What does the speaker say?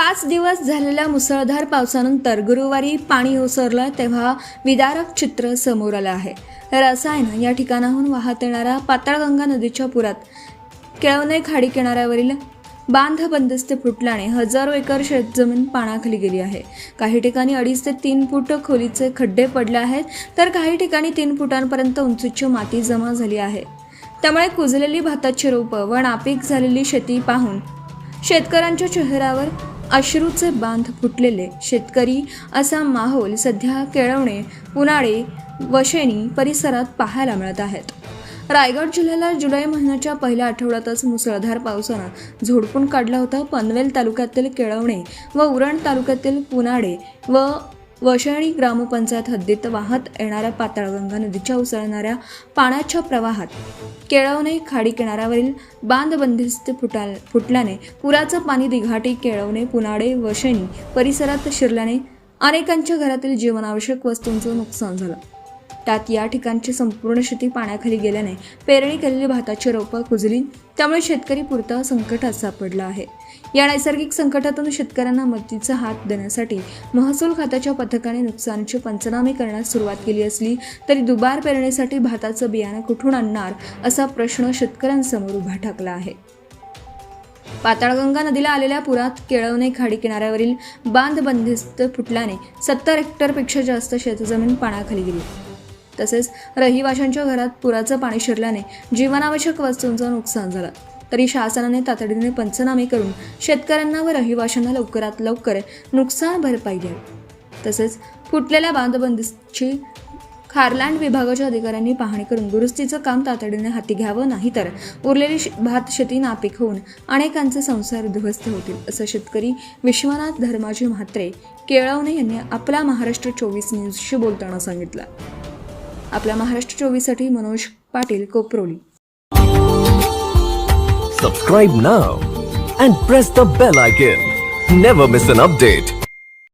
5 दिवस झालेल्या मुसळधार पावसानंतर गुरुवारी पाणी ओसरलं तेव्हा विदारक चित्र समोर आलं आहे. रसायन या ठिकाणाहून वाहत येणाऱ्या पाताळगंगा नदीच्या पुरात केळवणे खाडी किनाऱ्यावरील बांध बंदिस्त फुटल्याने हजारो एकर शेतजमीन पाण्याखाली गेली आहे. काही ठिकाणी 2.5 ते 3 फूट खोलीचे खड्डे पडले आहेत, तर काही ठिकाणी 3 फुटांपर्यंत उंचीची माती जमा झाली आहे. त्यामुळे कुजलेली भाताची रोपं व नापीक झालेली शेती पाहून शेतकऱ्यांच्या चेहऱ्यावर अश्रूचे बांध फुटलेले शेतकरी असा माहोल सध्या केळवणे, पुनाडे, वशेनी परिसरात पाहायला मिळत आहेत. रायगड जिल्ह्याला जुलै महिन्याच्या पहिल्या आठवड्यातच मुसळधार पावसानं झोडपून काढला होता. पनवेल तालुक्यातील केळवणे व उरण तालुक्यातील पुनाडे व वशेणी ग्रामपंचायत हद्दीत वाहत येणाऱ्या पाताळगंगा नदीच्या उसळणाऱ्या पाण्याच्या प्रवाहात केळवणे खाडी किनाऱ्यावरील बांध बंदिस्त फुटल्याने पुराचं पाणी दिघाटी केळवणे, पुनाडे, वशेणी परिसरात शिरल्याने अनेकांच्या घरातील जीवनावश्यक वस्तूंचं नुकसान झालं. त्यात या ठिकाणची संपूर्ण शेती पाण्याखाली गेल्याने पेरणी केलेली भाताची रोपं कुजली. त्यामुळे शेतकरी पुरता संकटात सापडला आहे. या नैसर्गिक संकटातून शेतकऱ्यांना मदतीचा हात देण्यासाठी महसूल खात्याच्या पथकाने नुकसानीचे पंचनामे करण्यास सुरुवात केली असली तरी दुबार पेरणीसाठी भाताचं बियाणं कुठून आणणार असा प्रश्न शेतकऱ्यांसमोर उभा ठाकला आहे. पाताळगंगा नदीला आलेल्या पुरात केळवणे खाडी किनाऱ्यावरील बांध बंदिस्त फुटल्याने 70 हेक्टरपेक्षा जास्त शेतजमीन पाण्याखाली गेली. तसेच रहिवाशांच्या घरात पुराचं पाणी शिरल्याने जीवनावश्यक वस्तूंचं नुकसान झालं. तरी शासनाने तातडीने पंचनामे करून शेतकऱ्यांना व रहिवाशांना लवकरात लवकर नुकसान भरपाई द्यावी. तसेच फुटलेल्या बांधबंदीची खारलँड विभागाच्या अधिकाऱ्यांनी पाहणी करून दुरुस्तीचं काम तातडीने हाती घ्यावं, नाहीतर उरलेली भात शेती नापीक होऊन अनेकांचे संसार उद्ध्वस्त होतील, असं शेतकरी विश्वनाथ धर्माजी म्हात्रे केळवणे यांनी आपला महाराष्ट्र 24 न्यूजशी बोलताना सांगितलं. आपला महाराष्ट्र 24 साठी Manoj Patil, Koproli. Subscribe now and press the bell icon. Never miss an update.